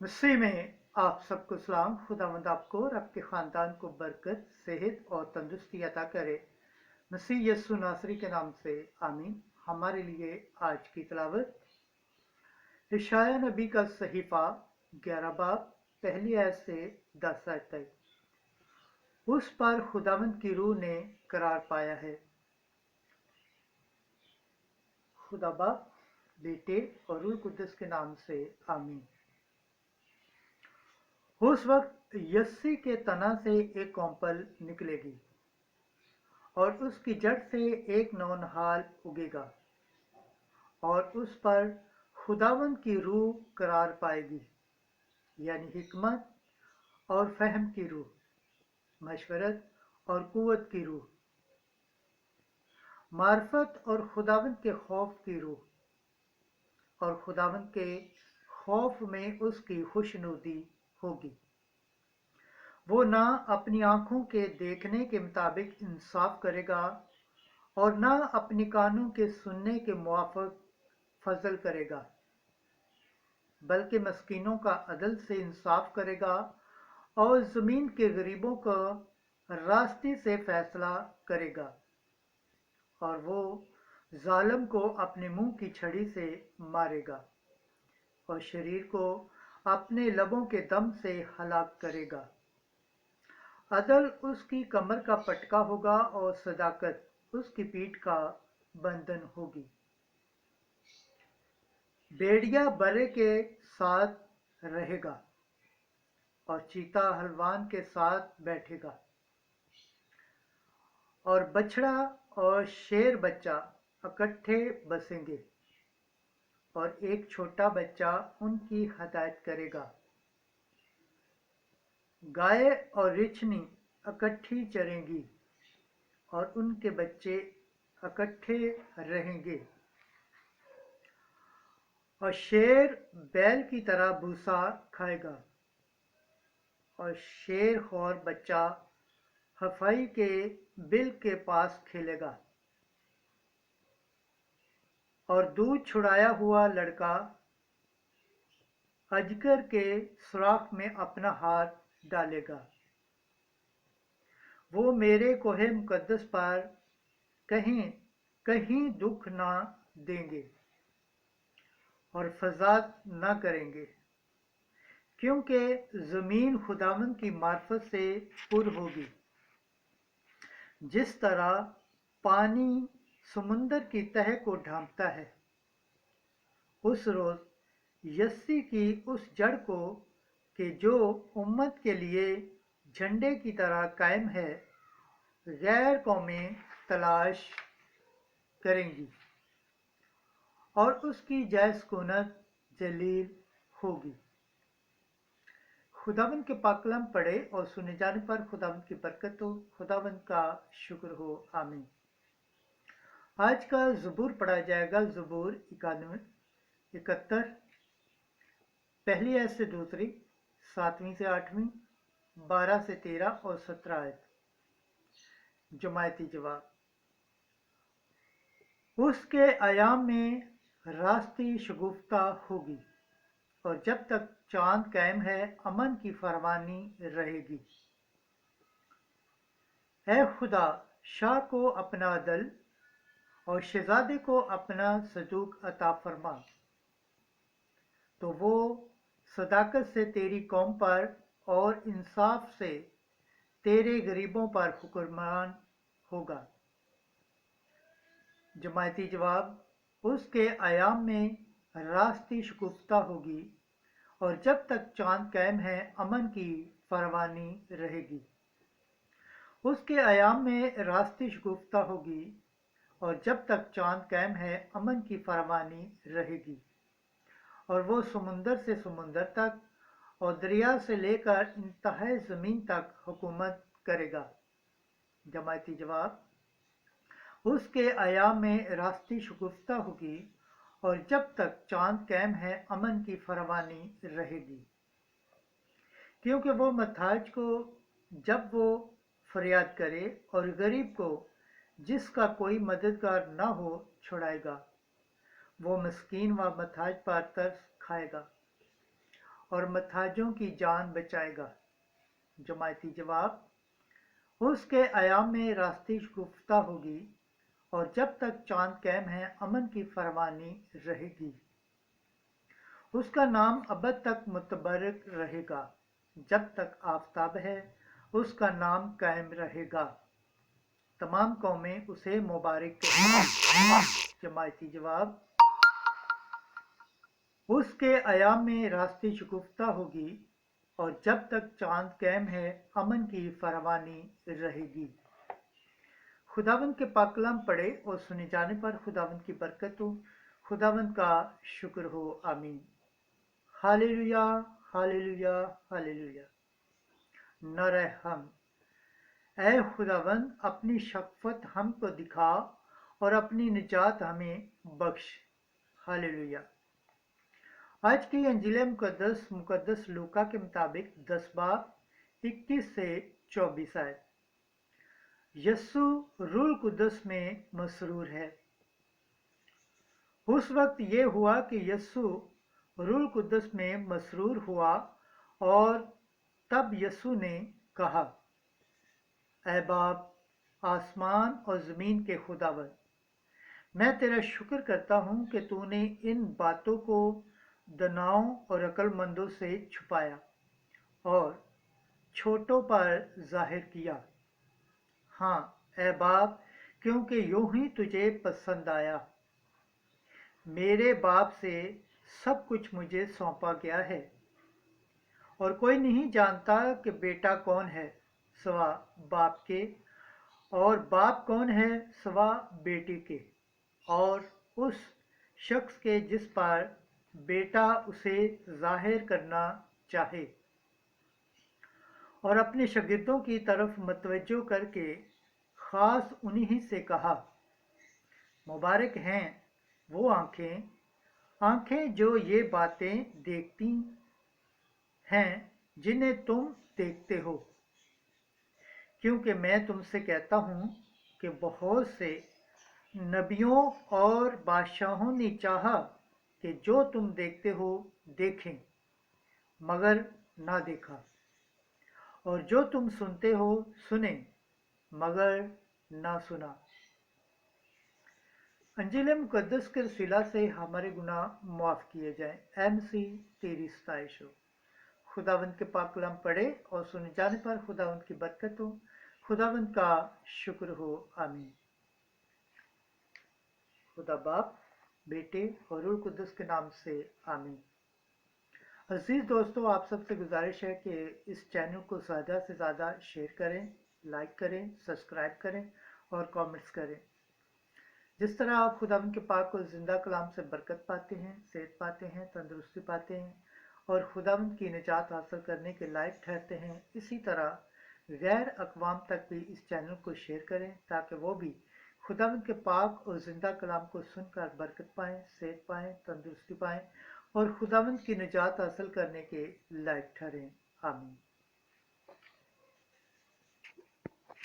मसीह में आप सबको सलाम। खुदावंद आपको और आपके ख़ानदान को बरकत, सेहत और तंदुरुस्ती अता करे। मसीह यस्सु नासरी के नाम से आमीन। हमारे लिए आज की तिलावत यशायाह नबी का सहीफा 11 बाब पहली आयत से 10 आयत तक। उस पर खुदावंद की रूह ने करार पाया है। खुदा बाप, बेटे और रूह कुद्दस के नाम से आमीन। उस वक्त यस्सी के तना से एक कौंपल निकलेगी और उसकी जड़ से एक नौनहाल उगेगा और उस पर खुदावंद की रूह करार पाएगी, यानी हिकमत और फहम की रूह, मशवरत और कुव्वत की रूह, मार्फत और खुदावंद के खौफ की रूह, और खुदावंद के खौफ में उसकी खुशनुदी होगी। वो ना अपनी आंखों के देखने के मुताबिक इंसाफ करेगा और ना अपनी कानों के सुनने के मुआफिक फजल करेगा, बल्कि मस्कीनों का अदल से इंसाफ करेगा और ज़मीन के गरीबों का रास्ते से फैसला करेगा। और वो जालिम को अपने मुंह की छड़ी से मारेगा और शरीर को अपने लबों के दम से हलाक करेगा। अदल उसकी कमर का पटका होगा और सदाकत उसकी पीठ का बंधन होगी। भेड़िया बर्रे के साथ रहेगा और चीता हलवान के साथ बैठेगा, और बछड़ा और शेर बच्चा इकट्ठे बसेंगे और एक छोटा बच्चा उनकी हदायत करेगा। गाय और रिछनी इकट्ठी चरेंगी और उनके बच्चे इकट्ठे रहेंगे, और शेर बैल की तरह भूसा खाएगा और शेर खौर बच्चा हफाई के बिल के पास खेलेगा, और दूध छुड़ाया हुआ लड़का अजगर के सुराख में अपना हाथ डालेगा। वो मेरे कोहे मुकद्दस पर कहीं कहीं दुख ना देंगे और फसाद ना करेंगे, क्योंकि ज़मीन खुदावंद की मार्फत से पुर होगी। जिस तरह पानी समुंदर की तह को ढांपता है, उस रोज़ यस्सी की उस जड़ को कि जो उम्मत के लिए झंडे की तरह कायम है, गैर कौमें तलाश करेंगी और उसकी जैसकूनत जलील होगी। खुदावंद के पाक कलाम पढ़े और सुने जाने पर खुदावंद की बरकत हो। खुदावंद का शुक्र हो। आमीन। आज का ज़बूर पढ़ा जाएगा। ज़बूर 71 पहली आयत से दूसरी, 7वीं से 8वीं, 12 से 13 और 17 आयत। जमायती जवाब। उसके अयाम में रास्ती शगुफ्ता होगी और जब तक चांद कायम है अमन की फरमानी रहेगी। ऐ खुदा, शाह को अपना अदल और शहजादे को अपना सदूक अता फरमा, तो वो सदाकत से तेरी कौम पर और इंसाफ से तेरे गरीबों पर हुक्मरान होगा। जमायती जवाब। उसके अयाम में रास्ती शगुफ्ता होगी और जब तक चांद कायम है अमन की फरमानी रहेगी। उसके अयाम में रास्ती शगुफ्ता होगी और जब तक चांद कायम है अमन की फरमानी रहेगी, और वो समुंदर से समुंदर तक और दरिया से लेकर इंतहाई ज़मीन तक हुकूमत करेगा। जमायती जवाब। उसके अयाम में रास्ती शगुफ्ता होगी और जब तक चांद कायम है अमन की फरमानी रहेगी, क्योंकि वो महताज को जब वो फरियाद करे और गरीब को जिसका कोई मददगार न हो छुड़ाएगा। वो मस्कीन व महताज पर तरस खाएगा और मथाजों की जान बचाएगा। जमायती जवाब, उसके अयाम में रास्ते गुफ्ता होगी और जब तक चांद कायम है अमन की फरमानी रहेगी। उसका नाम अबद तक मुतबरक रहेगा, जब तक आफताब है उसका नाम कायम रहेगा। तमाम कौमें उसे मुबारक कहेंगी। जमायती जवाब, उसके अयाम में रास्ते शगुफ्ता होगी और जब तक चांद कायम है अमन की फरमानी रहेगी। खुदावंद के पाक कलाम पढ़े और सुने जाने पर खुदावंद की बरकत हो, खुदावंद का शुक्र हो। आमीन। Hallelujah, hallelujah, hallelujah. नारे हम। ऐ खुदावंद, अपनी शफ़क़त हमको दिखा और अपनी निजात हमें बख्श। हालेलुया। आज की इंजील मुकद्दस लूका के मुताबिक 10 बाब 21 से 24 आयत। यस्सु रूह कुद्दस में मसरूर है। उस वक्त ये हुआ कि यस्सु रूह कुद्दस में मसरूर हुआ और तब यस्सु ने कहा, ऐ बाप, आसमान और ज़मीन के खुदावंद, मैं तेरा शुक्र करता हूँ कि तूने इन बातों को दनाओं और अक्लमंदों से छुपाया और छोटों पर जाहिर किया। हाँ ऐ बाप, क्योंकि यूं ही तुझे पसंद आया। मेरे बाप से सब कुछ मुझे सौंपा गया है और कोई नहीं जानता कि बेटा कौन है सिवा बाप के, और बाप कौन है सिवा बेटे के, और उस शख्स के जिस पर बेटा उसे जाहिर करना चाहे। और अपने शागिर्दों की तरफ मतवज्जो करके खास उन्हीं से कहा, मुबारक हैं वो आंखें जो ये बातें देखती हैं जिन्हें तुम देखते हो, क्योंकि मैं तुमसे कहता हूँ कि बहुत से नबियों और बादशाहों ने चाहा कि जो तुम देखते हो देखें, मगर ना देखा, और जो तुम सुनते हो सुने, मगर ना सुना। अंजील मुकद्दस के वसीला से हमारे गुनाह माफ़ किए जाएं। ऐ मसीह, तेरी सताइश हो। खुदावंद के पाक कलाम पढ़े और सुने जाने पर खुदावंद की बरकत हो, खुदावंद का शुक्र हो। आमीन। खुदा बाप, बेटे और रूह कुद्दस के नाम से आमीन। अजीज दोस्तों, आप सबसे गुजारिश है कि इस चैनल को ज़्यादा से ज़्यादा शेयर करें, लाइक करें, सब्सक्राइब करें और कमेंट्स करें। जिस तरह आप खुदावंद के पाक और ज़िंदा कलाम से बरकत पाते हैं, सेहत पाते हैं, तंदुरुस्ती पाते हैं और खुदावंद की निजात हासिल करने के लायक ठहरते हैं, इसी तरह गैर अक़वाम तक भी इस चैनल को शेयर करें ताकि वो भी खुदावंद के पाक और ज़िंदा कलाम को सुनकर बरकत पाएँ, सेहत पाएँ, तंदुरुस्ती पाएँ और खुदावंद की निजात हासिल करने के लायक ठहरें। आमीन।